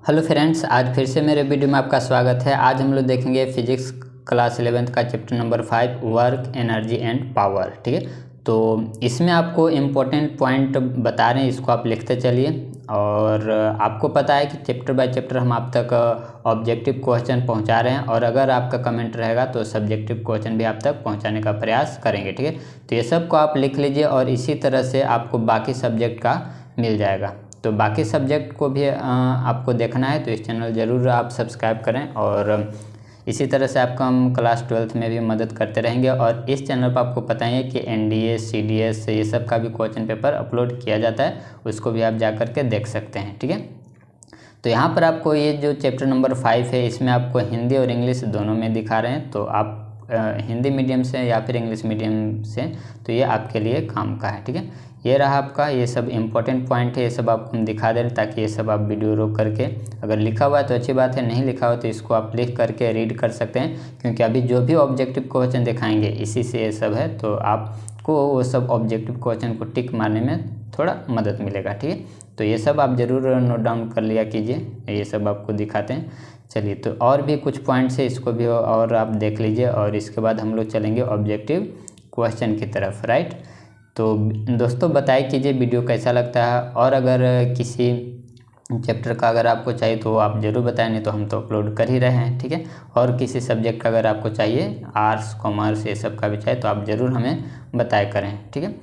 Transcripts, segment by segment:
Hello friends, आज फिर से मेरे वीडियो में आपका स्वागत है। आज हम लोग देखेंगे फिजिक्स क्लास 11th का chapter number 5 work energy and power. ठीक है, तो इसमें आपको इम्पोर्टेंट पॉइंट बता रहे हैं, इसको आप लिखते चलिए। और आपको पता है कि चैप्टर बाय चैप्टर हम आप तक ऑब्जेक्टिव क्वेश्चन पहुंचा रहे हैं, और अगर आपका कमेंट रहेगा तो सब्जेक्टिव क्वेश्चन भी आप तक पहुंचाने का प्रयास करेंगे। ठीक है, तो ये सब को आप लिख लीजिए, और इसी तरह से आपको बाकी सब्जेक्ट का मिल जाएगा। तो बाकी सब्जेक्ट को भी आपको देखना है तो इस चैनल ज़रूर आप सब्सक्राइब करें, और इसी तरह से आपको हम क्लास 12th में भी मदद करते रहेंगे। और इस चैनल पर आपको पता ही है कि NDA CDS ये सब का भी क्वेश्चन पेपर अपलोड किया जाता है, उसको भी आप जा कर के देख सकते हैं। ठीक है, तो यहाँ पर आपको ये जो चैप्टर नंबर 5 है, इसमें आपको हिंदी और इंग्लिश दोनों में दिखा रहे हैं। तो आप हिंदी मीडियम से या फिर इंग्लिश मीडियम से, तो ये आपके लिए काम का है। ठीक है, ये रहा आपका, ये सब इम्पोर्टेंट पॉइंट है, ये सब आपको हम दिखा दे रहे हैं ताकि ये सब आप वीडियो रोक करके, अगर लिखा हुआ है तो अच्छी बात है, नहीं लिखा हुआ तो इसको आप लिख करके रीड कर सकते हैं, क्योंकि अभी जो भी ऑब्जेक्टिव क्वेश्चन दिखाएंगे इसी से ये सब है। तो आपको वो सब ऑब्जेक्टिव क्वेश्चन को टिक मारने में थोड़ा मदद मिलेगा। ठीक है, तो ये सब आप ज़रूर नोट डाउन कर लिया कीजिए, ये सब आपको दिखाते हैं। चलिए, तो और भी कुछ पॉइंट्स है, इसको भी और आप देख लीजिए, और इसके बाद हम लोग चलेंगे ऑब्जेक्टिव क्वेश्चन की तरफ। राइट, तो दोस्तों बताइए कीजिए वीडियो कैसा लगता है, और अगर किसी चैप्टर का अगर आपको चाहिए तो आप ज़रूर बताएं, नहीं तो हम तो अपलोड कर ही रहे हैं। ठीक है, और किसी सब्जेक्ट का अगर आपको चाहिए, आर्ट्स कॉमर्स ये सब का भी चाहिए, तो आप ज़रूर हमें बताया करें। ठीक है,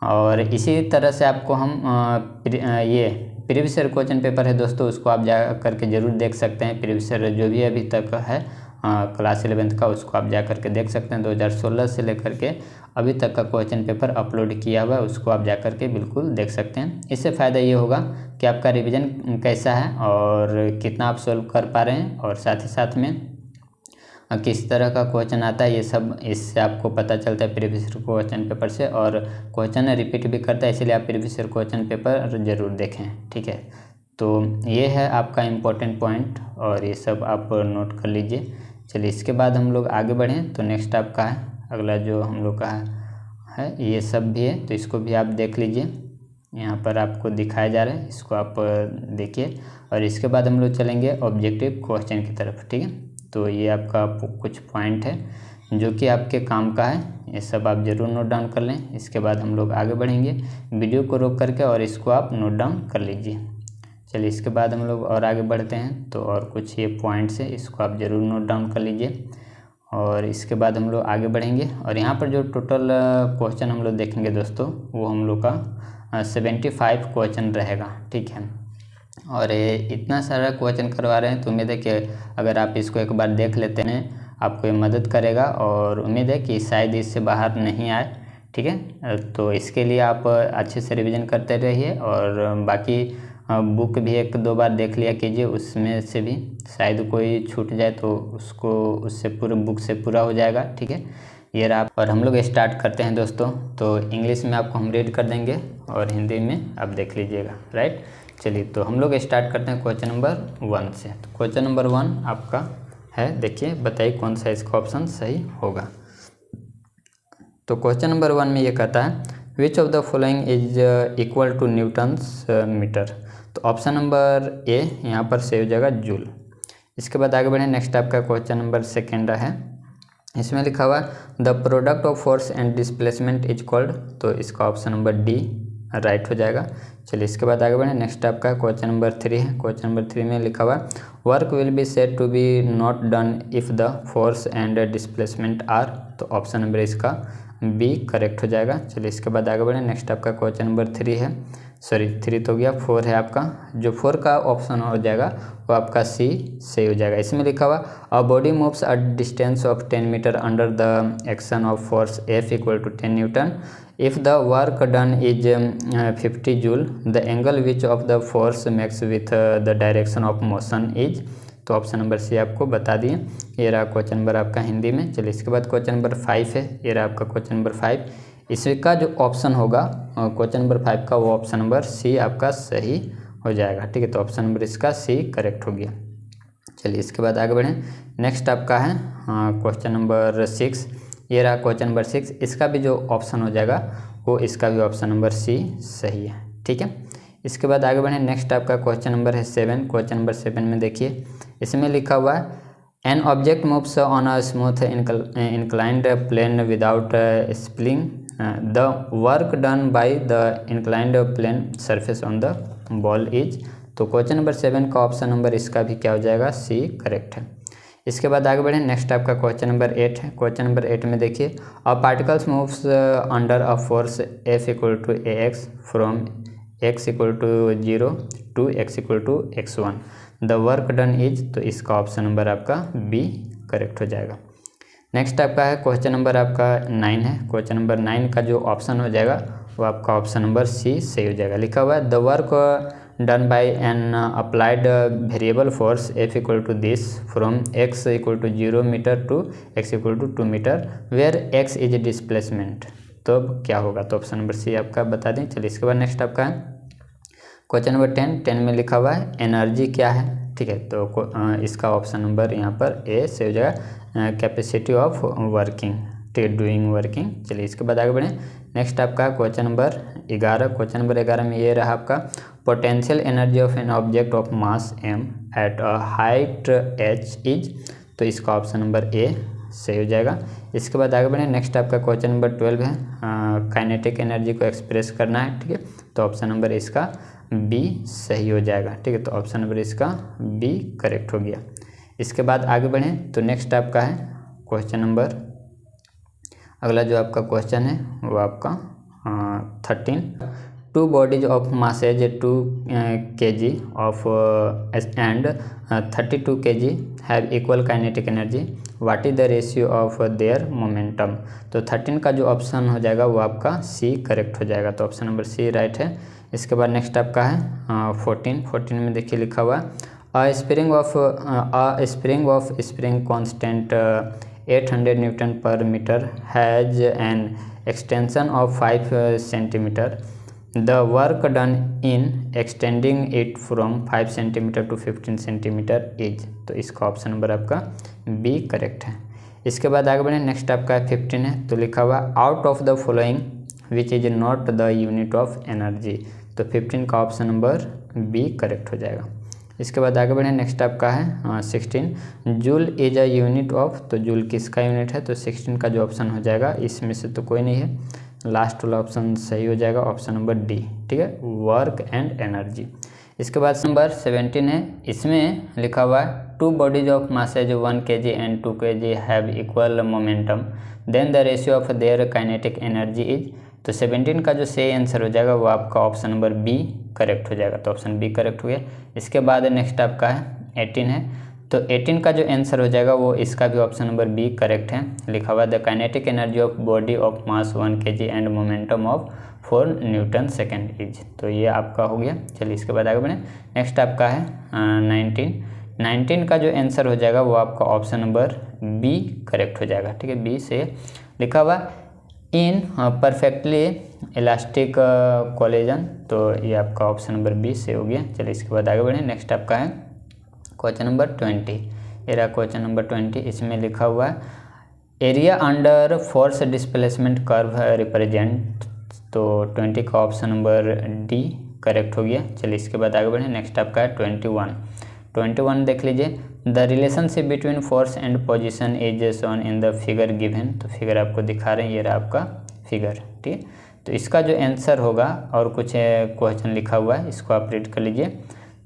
और इसी तरह से आपको हम ये प्रीवियस ईयर क्वेश्चन पेपर है दोस्तों, उसको आप जा करके ज़रूर देख सकते हैं। प्रीवियस ईयर जो भी अभी तक है क्लास 11th का, उसको आप जा करके देख सकते हैं। 2016 से लेकर के अभी तक का क्वेश्चन पेपर अपलोड किया हुआ है, उसको आप जा करके बिल्कुल देख सकते हैं। इससे फ़ायदा ये होगा कि आपका रिवीजन कैसा है और कितना आप सोल्व कर पा रहे हैं, और साथ ही साथ में किस तरह का क्वेश्चन आता है, ये सब इससे आपको पता चलता है प्रीवियस ईयर क्वेश्चन पेपर से। और क्वेश्चन रिपीट भी करता है, इसलिए आप प्रीवियस ईयर क्वेश्चन पेपर ज़रूर देखें। ठीक है, तो ये है आपका इम्पोर्टेंट पॉइंट, और ये सब आप नोट कर लीजिए। चलिए, इसके बाद हम लोग आगे बढ़ें, तो नेक्स्ट आपका है अगला जो हम लोग का है ये सब भी है, तो इसको भी आप देख लीजिए। यहाँ पर आपको दिखाया जा रहा है, इसको आप देखिए, और इसके बाद हम लोग चलेंगे ऑब्जेक्टिव क्वेश्चन की तरफ। ठीक है, तो ये आपका कुछ पॉइंट है जो कि आपके काम का है, ये सब आप ज़रूर नोट डाउन कर लें। इसके बाद हम लोग आगे बढ़ेंगे, वीडियो को रोक करके, और इसको आप नोट डाउन कर लीजिए। चलिए, इसके बाद हम लोग और आगे बढ़ते हैं, तो और कुछ ये पॉइंट्स है, इसको आप ज़रूर नोट डाउन कर लीजिए। और इसके बाद हम लोग आगे बढ़ेंगे, और यहाँ पर जो टोटल क्वेश्चन हम लोग देखेंगे दोस्तों, वो हम लोग का 75 क्वेश्चन रहेगा। ठीक है, और ये इतना सारा क्वेश्चन करवा रहे हैं, तो उम्मीद है कि अगर आप इसको एक बार देख लेते हैं आपको ये मदद करेगा, और उम्मीद है कि शायद इससे बाहर नहीं आए। ठीक है, तो इसके लिए आप अच्छे से रिवीजन करते रहिए, और बाकी बुक भी एक दो बार देख लिया कीजिए, उसमें से भी शायद कोई छूट जाए तो उसको उससे पूरे बुक से पूरा हो जाएगा। ठीक है, ये रहा, और हम लोग स्टार्ट करते हैं दोस्तों। तो इंग्लिश में आपको हम रीड कर देंगे, और हिंदी में आप देख लीजिएगा। राइट, चलिए, तो हम लोग स्टार्ट करते हैं क्वेश्चन नंबर 1 से। तो क्वेश्चन नंबर 1 आपका है, देखिए बताइए कौन सा इसका ऑप्शन सही होगा। तो क्वेश्चन नंबर 1 में ये कहता है, which of the following is equal to newtons metre. तो ऑप्शन नंबर ए यहाँ पर सही हो जाएगा, जूल। इसके बाद आगे बढ़े, नेक्स्ट आपका क्वेश्चन नंबर 2 है, इसमें लिखा हुआ the product of force and displacement is called. तो इसका ऑप्शन नंबर डी राइट हो जाएगा। चलिए, इसके बाद आगे बढ़े, नेक्स्ट आपका क्वेश्चन नंबर 3 है। क्वेश्चन नंबर 3 में लिखा हुआ work will be said to be not done if the force and displacement are. तो ऑप्शन नंबर इसका बी करेक्ट हो जाएगा। चलिए, इसके बाद आगे बढ़े, नेक्स्ट आपका क्वेश्चन नंबर 3 है, सॉरी 3 तो हो गया, 4 है आपका। जो 4 का ऑप्शन हो जाएगा वो आपका सी सही हो जाएगा। इसमें लिखा हुआ a body moves a distance of 10 metre under the action of force F equal to 10 newton. If the work done is 50 joule, the angle which of the force makes with the direction of motion is. तो option number C आपको बता दिए। ये रहा question number आपका हिंदी में। चलिए, इसके बाद क्वेश्चन नंबर 5 है, ये रहा आपका क्वेश्चन नंबर 5। इसका जो ऑप्शन होगा क्वेश्चन नंबर 5 का, वो ऑप्शन नंबर सी आपका सही हो जाएगा। ठीक है, तो ऑप्शन नंबर इसका सी करेक्ट हो गया। चलिए, इसके बाद आगे बढ़ें, नेक्स्ट आपका है क्वेश्चन नंबर 6। ये रहा क्वेश्चन नंबर 6, इसका भी जो ऑप्शन हो जाएगा वो इसका भी ऑप्शन नंबर सी सही है। ठीक है, इसके बाद आगे बढ़ें, नेक्स्ट आपका क्वेश्चन नंबर है 7। क्वेश्चन नंबर 7 में देखिए, इसमें लिखा हुआ है an object moves on a smooth inclined plane without slipping the work done by the inclined plane surface on the ball is. तो क्वेश्चन नंबर 7 का ऑप्शन नंबर इसका भी क्या हो जाएगा, सी करेक्ट है। इसके बाद आगे बढ़ें, नेक्स्ट आपका क्वेश्चन नंबर 8 है। क्वेश्चन नंबर 8 में देखिए, a particles moves under a force F = ax from x = 0 to x = x1 the work done is. तो इसका ऑप्शन नंबर आपका बी करेक्ट हो जाएगा। नेक्स्ट आपका है क्वेश्चन नंबर आपका 9 है। क्वेश्चन नंबर 9 का जो ऑप्शन हो जाएगा वो आपका ऑप्शन नंबर सी सही हो जाएगा। लिखा हुआ है the work done by an applied variable force F = this from x = 0 metre to x = 2 metre where x is displacement. तो अब क्या होगा, तो ऑप्शन नंबर सी आपका बता दें। चलिए इसके बाद नेक्स्ट आपका है क्वेश्चन नंबर 10 में लिखा हुआ है एनर्जी क्या है, ठीक है। तो इसका ऑप्शन नंबर यहाँ पर ए से हो जाएगा कैपेसिटी ऑफ वर्किंग, ठीक है, डूइंग वर्किंग। चलिए इसके बाद आगे बढ़ें, नेक्स्ट आपका क्वेश्चन नंबर 11। क्वेश्चन नंबर 11 में ये रहा आपका potential energy of an object of mass m at a height h is. तो इसका ऑप्शन नंबर ए सही हो जाएगा। इसके बाद आगे बढ़ें, नेक्स्ट आपका क्वेश्चन नंबर 12 है काइनेटिक एनर्जी को एक्सप्रेस करना है, ठीक है। तो ऑप्शन नंबर इसका बी सही हो जाएगा, ठीक है। तो ऑप्शन नंबर इसका बी करेक्ट हो गया। इसके बाद आगे बढ़ें, तो नेक्स्ट आपका है क्वेश्चन नंबर, अगला जो आपका क्वेश्चन है वो आपका 13। To bodies of masses 2 kg of and 32 kg have equal kinetic energy, what is the ratio of their momentum. तो 13 का जो ऑप्शन हो जाएगा वो आपका सी करेक्ट हो जाएगा। तो ऑप्शन नंबर सी राइट है। इसके बाद नेक्स्ट आपका है 14 में देखिए लिखा हुआ a spring of spring constant 800 newton per metre has an extension of 5 centimetre the work done in extending it from 5 centimetre to 15 centimetre is. तो इसका ऑप्शन नंबर आपका बी करेक्ट है। इसके बाद आगे बढ़ें, नेक्स्ट आपका 15 है। तो लिखा हुआ out of the following which is not the unit of energy. तो 15 का ऑप्शन नंबर बी करेक्ट हो जाएगा। इसके बाद आगे बढ़ें, नेक्स्ट आपका है 16 joule is a unit of. तो जूल किसका यूनिट है, तो 16 का जो ऑप्शन हो जाएगा इसमें से तो कोई नहीं है, लास्ट वाला ऑप्शन सही हो जाएगा, ऑप्शन नंबर डी, ठीक है, वर्क एंड एनर्जी। इसके बाद नंबर 17 है। इसमें लिखा हुआ है two bodies of masses 1 kg and 2 kg have equal momentum then the ratio of their kinetic energy is. तो 17 का जो सही आंसर हो जाएगा वो आपका ऑप्शन नंबर बी करेक्ट हो जाएगा। तो ऑप्शन बी करेक्ट हो गया। इसके बाद नेक्स्ट आपका है 18 है। तो 18 का जो आंसर हो जाएगा वो इसका भी ऑप्शन नंबर बी करेक्ट है। लिखा हुआ the kinetic energy of body of mass 1 kg and momentum of 4 Newton second is. तो ये आपका हो गया। चलिए इसके बाद आगे बढ़ें, नेक्स्ट आपका है 19 का जो आंसर हो जाएगा वो आपका ऑप्शन नंबर बी करेक्ट हो जाएगा, ठीक है, बी से लिखा हुआ इन परफेक्टली इलास्टिक कोलिजन। तो ये आपका ऑप्शन नंबर बी से हो गया। चलिए इसके बाद आगे बढ़ें, नेक्स्ट आपका है क्वेश्चन नंबर 20। ये रहा क्वेश्चन नंबर 20। इसमें लिखा हुआ है area under force displacement curve represent. तो 20 का ऑप्शन नंबर डी करेक्ट हो गया। चलिए इसके बाद आगे बढ़ें, नेक्स्ट आपका है 21 देख लीजिए the relationship between force and position is shown in the figure given. तो फिगर आपको दिखा रहे हैं, ये रहा आपका फिगर, ठीक है। तो इसका जो आंसर होगा, और कुछ क्वेश्चन लिखा हुआ है इसको आप रीड कर लीजिए।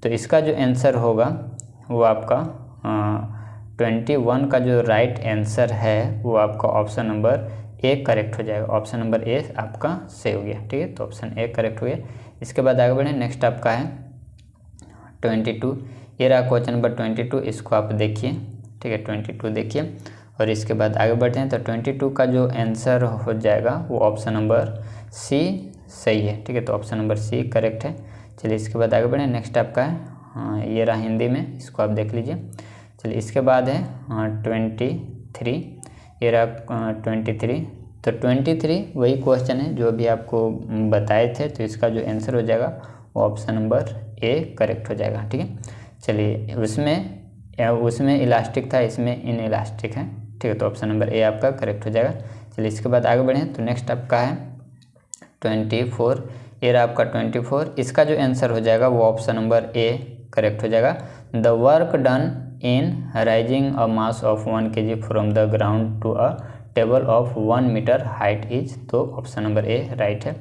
तो इसका जो आंसर होगा वो आपका 21 का जो राइट आंसर है वो आपका ऑप्शन नंबर ए करेक्ट हो जाएगा। ऑप्शन नंबर ए आपका सही हो गया, ठीक है। तो ऑप्शन ए करेक्ट हो गया। इसके बाद आगे बढ़ें, नेक्स्ट आपका है 22। ये रहा क्वेश्चन नंबर 22, इसको आप देखिए, ठीक है, 22 देखिए और इसके बाद आगे बढ़ते हैं। तो 22 का जो आंसर हो जाएगा वो ऑप्शन नंबर सी सही है, ठीक है। तो ऑप्शन नंबर सी करेक्ट है। चलिए इसके बाद आगे बढ़ें, नेक्स्ट आपका है ये रहा हिंदी में, इसको आप देख लीजिए। चलिए इसके बाद है 23। ये रहा 23। तो 23 वही क्वेश्चन है जो अभी आपको बताए थे। तो इसका जो आंसर हो जाएगा वो ऑप्शन नंबर ए करेक्ट हो जाएगा, ठीक है। चलिए उसमें इलास्टिक था, इसमें इन इलास्टिक है, ठीक है। तो ऑप्शन नंबर ए आपका करेक्ट हो जाएगा। चलिए इसके बाद आगे बढ़ें। तो नेक्स्ट आपका है 24। ये रहा आपका 24। इसका जो आंसर हो जाएगा वो ऑप्शन नंबर ए करेक्ट हो जाएगा। The work done in raising a mass of 1 kg from the ground to a table of 1 metre height is, तो ऑप्शन नंबर ए राइट है।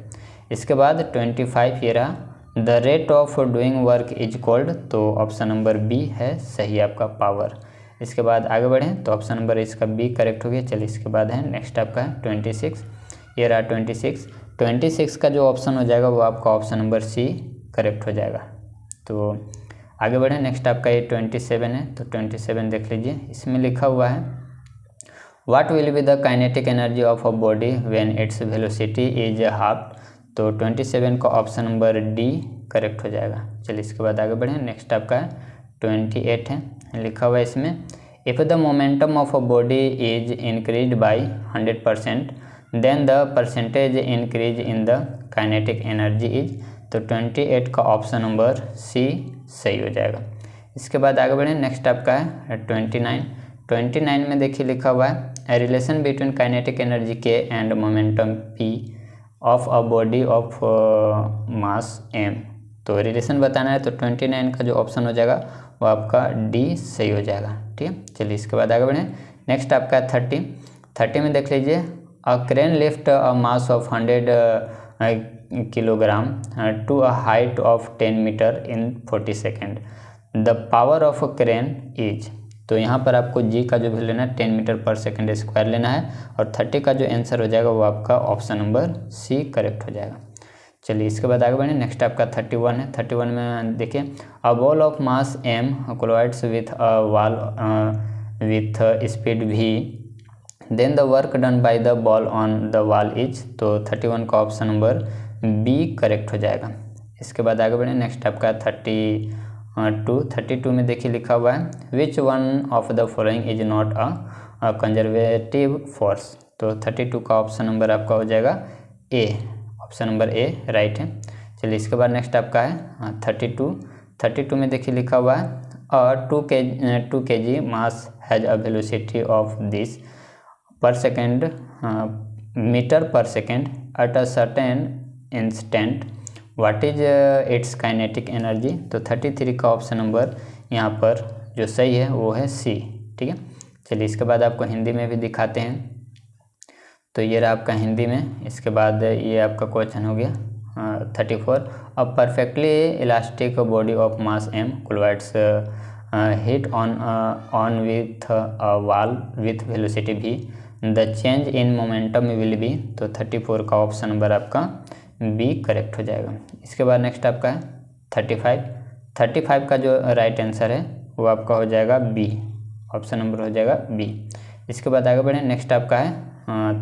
इसके बाद 25 ये रहा, the rate of doing work is called, तो option number B है सही आपका पावर। इसके बाद आगे बढ़ें तो ऑप्शन नंबर इसका बी करेक्ट हो गया। चलिए इसके बाद है नेक्स्ट आपका है 26, ये रहा 26 का जो ऑप्शन हो जाएगा वो आपका ऑप्शन नंबर सी करेक्ट हो जाएगा। तो आगे बढ़ें नेक्स्ट आपका ये 27 है, तो 27 देख लीजिए, इसमें लिखा हुआ है what will be the kinetic energy of a body when its velocity is half, तो 27 का ऑप्शन नंबर डी करेक्ट हो जाएगा। चलिए इसके बाद आगे बढ़ें नेक्स्ट आपका है 28 है, लिखा हुआ है इसमें if the momentum of a body is increase by 100% then the percentage increase in the kinetic energy is, तो 28 का ऑप्शन नंबर सी सही हो जाएगा। इसके बाद आगे बढ़ें नेक्स्ट आपका है 29 में देखिए लिखा हुआ है a relation between kinetic energy K and momentum p of a body of mass m, तो रिलेशन बताना है, तो 29 का जो ऑप्शन हो जाएगा वो आपका डी सही हो जाएगा। ठीक है, चलिए इसके बाद आगे बढ़ें नेक्स्ट आपका 30 में देख लीजिए a crane lift a mass of 100 kilogram to a height of 10 metre in 40 second, the power of crane is, तो यहाँ पर आपको जी का जो वैल्यू लेना है 10 मीटर पर सेकेंड स्क्वायर लेना है, और 30 का जो आंसर हो जाएगा वो आपका ऑप्शन नंबर सी करेक्ट हो जाएगा। चलिए इसके बाद आगे बढ़ें नेक्स्ट आपका 31 है, 31 में देखिए a ball of mass M collides with a wall with speed v then the work done by the ball on the wall is, तो 31 का ऑप्शन नंबर बी करेक्ट हो जाएगा। इसके बाद आगे बढ़ें नेक्स्ट आपका 32 में देखिए लिखा हुआ है which one of the following is not a conservative force, तो 32 का ऑप्शन नंबर आपका हो जाएगा ए, ऑप्शन नंबर ए राइट है। चलिए इसके बाद नेक्स्ट आपका है 32 में देखिए लिखा हुआ है 2 kg mass has a velocity of this पर सेकेंड मीटर पर second at a certain instant what is it's kinetic energy, तो 33 का ऑप्शन नंबर यहाँ पर जो सही है वो है सी। ठीक है, चलिए इसके बाद आपको हिंदी में भी दिखाते हैं, तो ये रहा आपका हिंदी में। इसके बाद ये आपका क्वेश्चन हो गया 34 a perfectly elastic body of mass M collides hit on with a wall with velocity V the change in momentum will be, तो 34 का ऑप्शन नंबर आपका बी करेक्ट हो जाएगा। इसके बाद नेक्स्ट आपका है 35 का जो राइट आंसर है वो आपका हो जाएगा बी, ऑप्शन नंबर हो जाएगा बी। इसके बाद आगे बढ़ें नेक्स्ट आपका है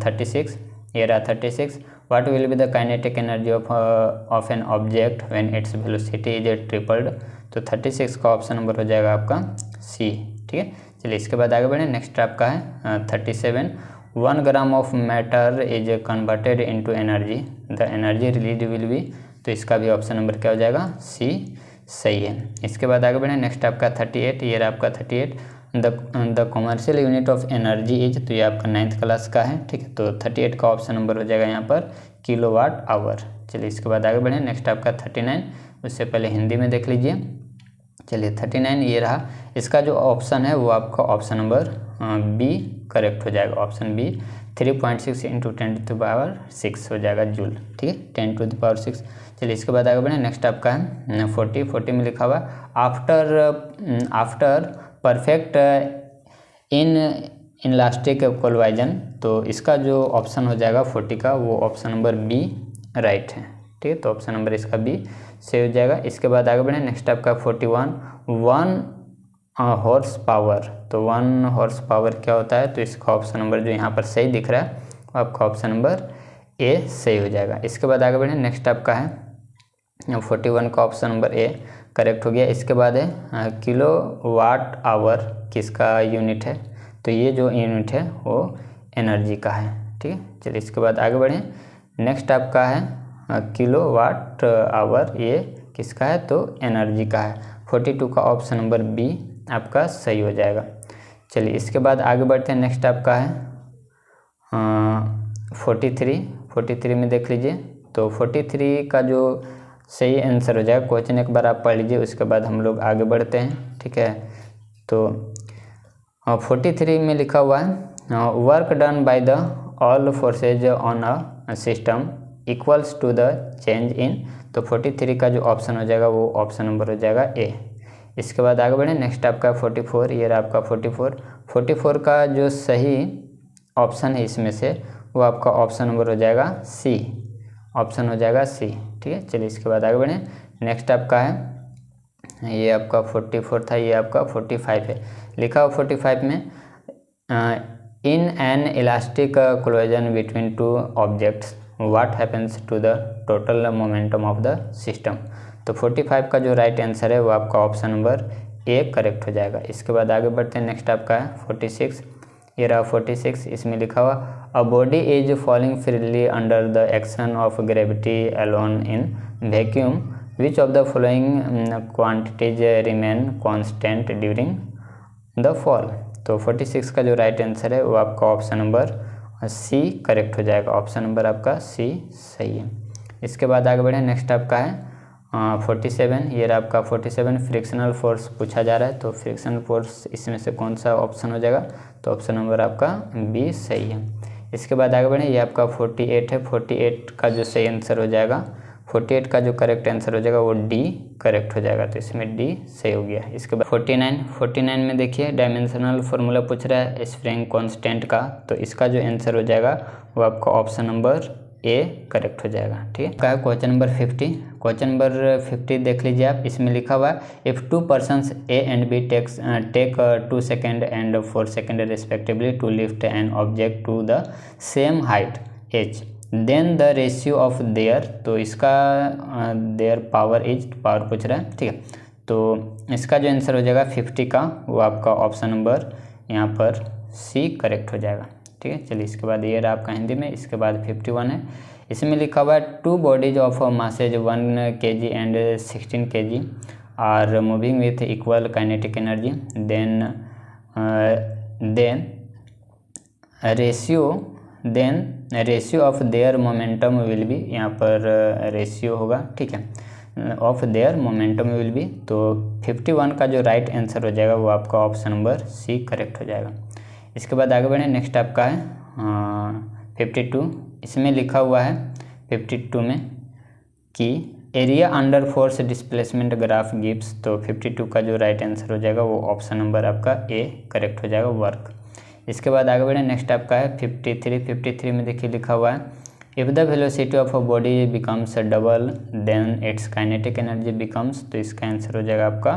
36, ये रहा 36 what will be the kinetic energy of an object when its velocity is tripled, तो 36 का ऑप्शन नंबर हो जाएगा आपका सी। ठीक है, चलिए इसके बाद आगे बढ़ें नेक्स्ट आपका है 37 1 gram of matter is converted into energy the energy release will be, तो इसका भी ऑप्शन नंबर क्या हो जाएगा सी सही है। इसके बाद आगे बढ़ें नेक्स्ट आपका 38, ये रहा आपका 38 the commercial unit of energy is, तो ये आपका 9th क्लास का है। ठीक है, तो 38 का ऑप्शन नंबर हो जाएगा यहाँ पर किलोवाट आवर। चलिए इसके बाद आगे बढ़ें नेक्स्ट आपका 39, उससे पहले हिंदी में देख लीजिए। चलिए 39 ये रहा, इसका जो ऑप्शन है वो आपका ऑप्शन नंबर बी करेक्ट हो जाएगा, ऑप्शन बी 3.6 इंटू 10⁻6 हो जाएगा जूल। ठीक है, 10⁻6। चलिए इसके बाद आगे बढ़ें नेक्स्ट आपका है 40 में लिखा हुआ after perfect in elastic collision, तो इसका जो ऑप्शन हो जाएगा 40 का वो ऑप्शन नंबर बी राइट है। ठीक है, तो ऑप्शन नंबर इसका बी से हो जाएगा। इसके बाद आगे बढ़ें नेक्स्ट आपका 41 1 हॉर्स पावर, तो 1 हॉर्स पावर क्या होता है, तो इसका ऑप्शन नंबर जो यहाँ पर सही दिख रहा है वो आपका ऑप्शन नंबर ए सही हो जाएगा। इसके बाद आगे बढ़ें नेक्स्ट आपका है 41 का ऑप्शन नंबर ए करेक्ट हो गया। इसके बाद है किलो वाट आवर किसका यूनिट है, तो ये जो यूनिट है वो एनर्जी का है। ठीक है, चलिए इसके बाद आगे बढ़ें नेक्स्ट आपका है किलो वाट आवर, ये किसका है, तो एनर्जी का है। 42 का ऑप्शन नंबर बी आपका सही हो जाएगा। चलिए इसके बाद आगे बढ़ते हैं नेक्स्ट आपका है 43 में देख लीजिए तो 43 का जो सही आंसर हो जाएगा, क्वेश्चन एक बार आप पढ़ लीजिए, उसके बाद हम लोग आगे बढ़ते हैं। ठीक है, तो 43 में लिखा हुआ है work done by the all forces on a system equals to the change in. तो 43 का जो ऑप्शन हो जाएगा वो ऑप्शन नंबर हो जाएगा ए। इसके बाद आगे बढ़े, नेक्स्ट आपका 44, ये रहा आपका 44 का जो सही ऑप्शन है इसमें से वो आपका ऑप्शन नंबर हो जाएगा सी, ऑप्शन हो जाएगा सी। ठीक है, चलिए इसके बाद आगे बढ़ें। नेक्स्ट आपका है, ये आपका 44 था, ये आपका 45 है। लिखा हुआ 45 में in an elastic collision between two objects what happens to the total momentum of the system. तो 45 का जो राइट आंसर है वो आपका ऑप्शन नंबर ए करेक्ट हो जाएगा। इसके बाद आगे बढ़ते हैं, नेक्स्ट आपका है 46, ये रहा 46। इसमें लिखा हुआ a body is falling freely under the action of gravity alone in vacuum which of the following quantities remain constant during the fall. तो 46 का जो राइट आंसर है वो आपका ऑप्शन नंबर सी करेक्ट हो जाएगा, ऑप्शन नंबर आपका सी सही है। इसके बाद आगे बढ़े, नेक्स्ट आपका है 47, ये रहा आपका 47। फ्रिक्शनल फोर्स पूछा जा रहा है, तो फ्रिक्शनल फोर्स इसमें से कौन सा ऑप्शन हो जाएगा, तो ऑप्शन नंबर आपका बी सही है। इसके बाद आगे बढ़े, ये आपका 48 है। 48 का जो सही आंसर हो जाएगा, 48 का जो करेक्ट आंसर हो जाएगा वो डी करेक्ट हो जाएगा, तो इसमें डी सही हो गया। इसके बाद 49 में देखिए डायमेंशनल फार्मूला पूछ रहा है स्प्रिंग कांस्टेंट का, तो इसका जो आंसर हो जाएगा वो आपका ऑप्शन नंबर ए करेक्ट हो जाएगा। ठीक है, क्या क्वेश्चन नंबर 50, क्वेश्चन नंबर 50 देख लीजिए आप। इसमें लिखा हुआ है if two persons A and B take 2 second and 4 second respectively to lift an object to the same height h then the ratio of their, तो इसका देयर पावर इज, पावर पूछ रहा है। ठीक है, तो इसका जो आंसर हो जाएगा 50 का वो आपका ऑप्शन नंबर यहाँ पर सी करेक्ट हो जाएगा। ठीक है, चलिए इसके बाद ये रहा आपका हिंदी में। इसके बाद 51 है, इसमें लिखा हुआ है two bodies of masses 1 kg and 16 kg are moving with equal kinetic energy then ratio of their momentum will be, यहाँ पर रेशियो होगा। ठीक है, of their momentum will be, तो 51 का जो राइट आंसर हो जाएगा वो आपका ऑप्शन नंबर सी करेक्ट हो जाएगा। इसके बाद आगे बढ़ें, नेक्स्ट आपका है 52, इसमें लिखा हुआ है 52 में कि area under force displacement graph gives, तो 52 का जो राइट आंसर हो जाएगा वो ऑप्शन नंबर आपका ए करेक्ट हो जाएगा, वर्क। इसके बाद आगे बढ़ें, नेक्स्ट आपका है 53 में देखिए लिखा हुआ है if the velocity of a body becomes double then its kinetic energy becomes, तो इसका आंसर हो जाएगा आपका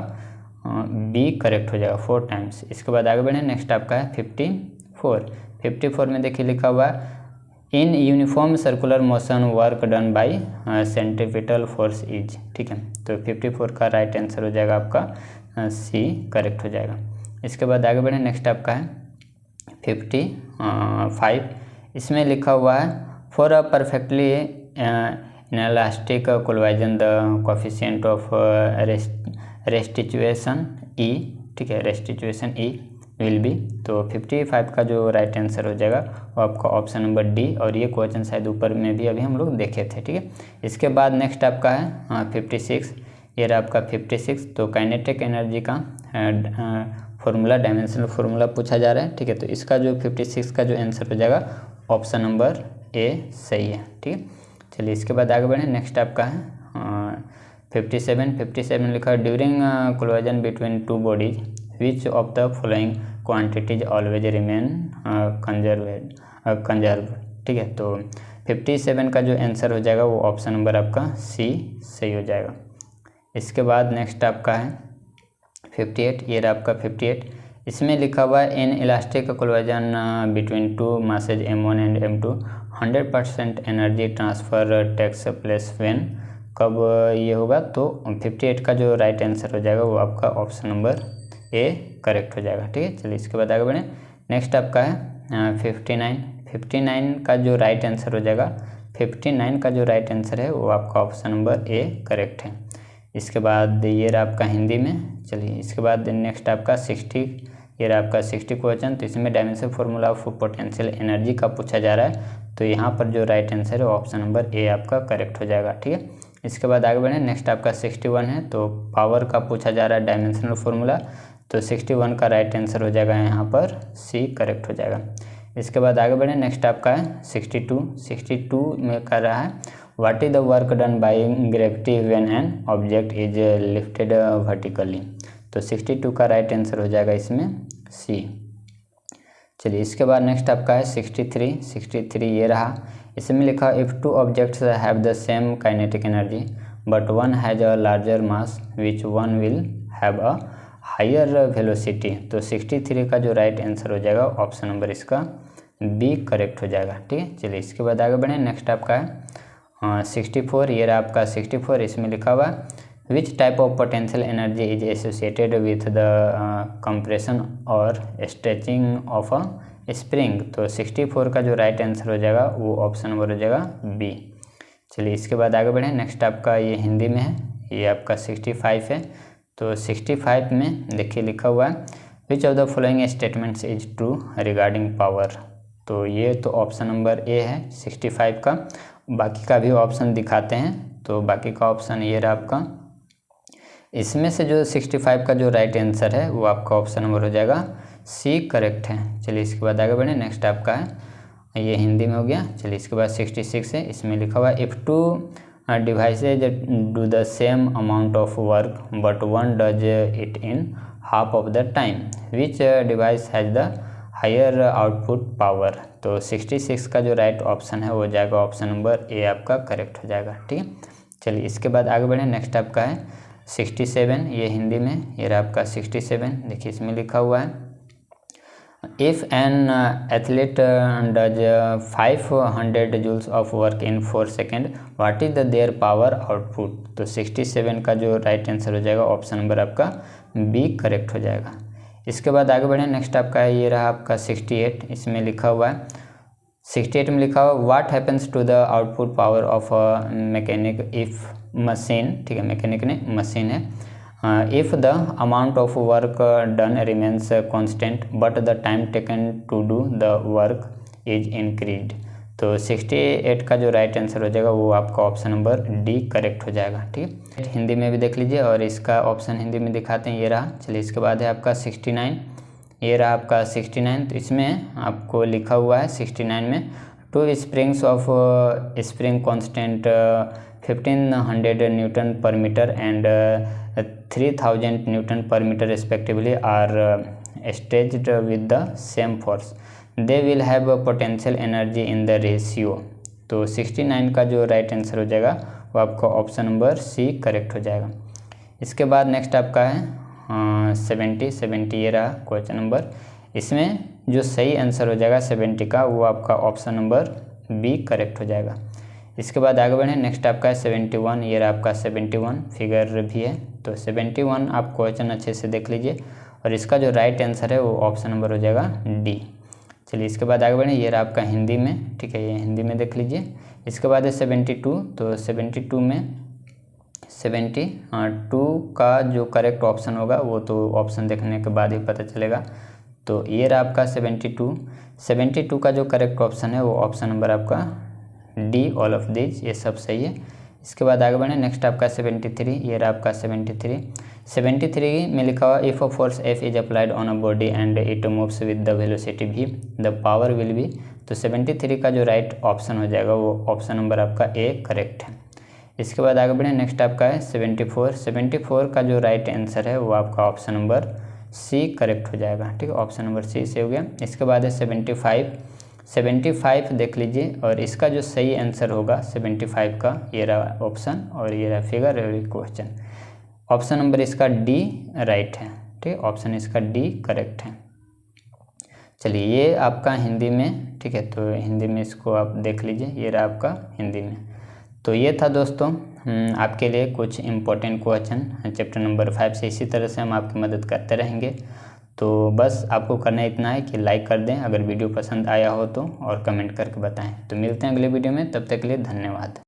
बी करेक्ट हो जाएगा 4 टाइम्स। इसके बाद आगे बढ़ें, नेक्स्ट आपका है 54 में देखिए लिखा हुआ है in uniform circular motion work done bye centripetal force is. ठीक है, तो 54 का राइट आंसर हो जाएगा आपका सी करेक्ट हो जाएगा। इसके बाद आगे बढ़ें, नेक्स्ट आपका है 55, इसमें लिखा हुआ है for a perfectly inelastic collision the coefficient of restitution e. ठीक है, रेस्टिट्यूएशन ई विल बी, तो 55 का जो राइट आंसर हो जाएगा वो आपका ऑप्शन नंबर डी, और ये क्वेश्चन शायद ऊपर में भी अभी हम लोग देखे थे। ठीक है, इसके बाद नेक्स्ट आपका है 56, ये रहा आपका 56, तो काइनेटिक एनर्जी का फॉर्मूला, डायमेंशनल फार्मूला पूछा जा रहा है। ठीक है, तो इसका जो 56 का जो आंसर हो जाएगा ऑप्शन नंबर ए सही है। ठीक है, चलिए इसके बाद आगे बढ़ें, नेक्स्ट आपका है 57 लिखा है during collision between two bodies which of the following quantities always remain conserve. ठीक है, तो 57 का जो आंसर हो जाएगा वो ऑप्शन नंबर आपका सी सही हो जाएगा। इसके बाद नेक्स्ट आपका है 58, ये रहा आपका 58, इसमें लिखा हुआ है in elastic collision between two masses m1 and m2 100% energy transfer takes place when, कब ये होगा, तो 58 का जो राइट आंसर हो जाएगा वो आपका ऑप्शन नंबर ए करेक्ट हो जाएगा। ठीक है, चलिए इसके बाद आगे बढ़ें, नेक्स्ट आपका है 59 का जो राइट आंसर हो जाएगा, 59 का जो राइट आंसर है वो आपका ऑप्शन नंबर ए करेक्ट है। इसके बाद ये रहा आपका हिंदी में। चलिए इसके बाद नेक्स्ट आपका 60, ये ये रहा आपका 60 क्वेश्चन। तो इसमें dimension formula of potential energy का पूछा जा रहा है, तो यहाँ पर जो राइट आंसर है ऑप्शन नंबर ए आपका करेक्ट हो जाएगा। ठीक है, इसके बाद आगे बढ़ें। नेक्स्ट आपका 61 है, तो पावर का पूछा जा रहा है डायमेंशनल फार्मूला, तो 61 का राइट आंसर हो जाएगा यहाँ पर सी करेक्ट हो जाएगा। इसके बाद आगे बढ़ें। नेक्स्ट आपका है 62 में कर रहा है what is the work done by gravity when an object is lifted vertically, तो 62 का राइट आंसर हो जाएगा इसमें सी। चलिए इसके बाद नेक्स्ट आपका है 63 ये रहा। इसमें लिखा if two objects have the same kinetic energy but one has a larger mass which one will have a higher velocity, तो 63 का जो राइट आंसर हो जाएगा ऑप्शन नंबर इसका बी करेक्ट हो जाएगा। ठीक है, चलिए इसके बाद आगे बढ़ें। नेक्स्ट आपका है 64 ये रहा आपका 64। इसमें लिखा हुआ which type of potential energy is associated with the compression और स्ट्रेचिंग ऑफ अ स्प्रिंग, तो 64 का जो राइट आंसर हो जाएगा वो ऑप्शन नंबर हो जाएगा बी। चलिए इसके बाद आगे बढ़ें। नेक्स्ट आपका ये हिंदी में है, ये आपका 65 है, तो 65 में देखिए लिखा हुआ है which of the following statements is true regarding power, तो ये तो ऑप्शन नंबर ए है 65 का। बाकी का भी ऑप्शन दिखाते हैं, तो बाकी का ऑप्शन ये रहा आपका। इसमें से जो 65 का जो राइट आंसर है वो आपका ऑप्शन नंबर हो जाएगा सी करेक्ट है। चलिए इसके बाद आगे बढ़ें। नेक्स्ट आपका है ये हिंदी में हो गया। चलिए इसके बाद 66 है, इसमें लिखा हुआ if two devices do the same amount of work but one does it in half of the time which device has the higher output power, तो 66 का जो राइट ऑप्शन है वो जाएगा ऑप्शन नंबर ए आपका करेक्ट हो जाएगा। ठीक है, चलिए इसके बाद आगे बढ़ें। नेक्स्ट आपका है 67 ये हिंदी में, ये रहा आपका 67। देखिए इसमें लिखा हुआ है if an athlete does 500 joules of work in 4 second what is the their power output, तो 67 का जो राइट आंसर हो जाएगा ऑप्शन नंबर आपका बी करेक्ट हो जाएगा। इसके बाद आगे बढ़ें। नेक्स्ट आपका है ये रहा आपका 68। इसमें लिखा हुआ है 68 में लिखा हुआ what happens to the output power of a mechanic if machine, ठीक है मैकेनिक ने मशीन है, if the amount of work done remains constant but the time taken to do the work is increase, तो 68 का जो right answer हो जाएगा वो आपका ऑप्शन नंबर डी करेक्ट हो जाएगा। ठीक है, हिंदी में भी देख लीजिए और इसका ऑप्शन हिंदी में दिखाते हैं, ये रहा। चलिए इसके बाद है आपका 69, ये रहा आपका 69। तो इसमें आपको लिखा हुआ है 69 में two springs of spring constant 1500 newton per metre and 3000 newton per metre respectively are stretched with the same force they will have potential energy in the ratio, तो 69 का जो राइट आंसर हो जाएगा वो आपका ऑप्शन नंबर सी करेक्ट हो जाएगा। इसके बाद नेक्स्ट आपका है 70 ये रहा क्वेश्चन नंबर। इसमें जो सही आंसर हो जाएगा 70 का वो आपका ऑप्शन नंबर बी करेक्ट हो जाएगा। इसके बाद आगे बढ़ें। नेक्स्ट आपका है 71, ये रहा आपका 71 फिगर भी है, तो 71 आप क्वेश्चन अच्छे से देख लीजिए और इसका जो राइट आंसर है वो ऑप्शन नंबर हो जाएगा डी। चलिए इसके बाद आगे बढ़ें। ये रहा आपका हिंदी में, ठीक है ये हिंदी में देख लीजिए। इसके बाद है 72, तो 72 में 72 का जो करेक्ट ऑप्शन होगा वो तो ऑप्शन देखने के बाद ही पता चलेगा। तो ये रहा आपका 72 का जो करेक्ट ऑप्शन है वो ऑप्शन नंबर आपका डी ऑल ऑफ दिस, ये सब सही है। इसके बाद आगे बढ़ें। नेक्स्ट आपका 73, ये रहा आपका 73 में लिखा हुआ if a force f is applied on a body and it moves with the velocity v the power will be, तो 73 का जो राइट ऑप्शन हो जाएगा वो ऑप्शन नंबर आपका ए करेक्ट है। इसके बाद आगे बढ़ें। नेक्स्ट आपका है 74 का जो राइट आंसर है वो आपका ऑप्शन नंबर सी करेक्ट हो जाएगा। ठीक है, ऑप्शन नंबर सी से हो गया। इसके बाद है 75 देख लीजिए और इसका जो सही आंसर होगा 75 का ये रहा ऑप्शन और ये रहा फिगर और क्वेश्चन, ऑप्शन नंबर इसका डी राइट है। ठीक है, ऑप्शन इसका डी करेक्ट है। चलिए ये आपका हिंदी में, ठीक है तो हिंदी में इसको आप देख लीजिए, ये रहा आपका हिंदी में। तो ये था दोस्तों आपके लिए कुछ इम्पोर्टेंट क्वेश्चन चैप्टर नंबर 5 से। इसी तरह से हम आपकी मदद करते रहेंगे। तो बस आपको करना इतना है कि लाइक कर दें अगर वीडियो पसंद आया हो तो, और कमेंट करके बताएं। तो मिलते हैं अगले वीडियो में, तब तक के लिए धन्यवाद।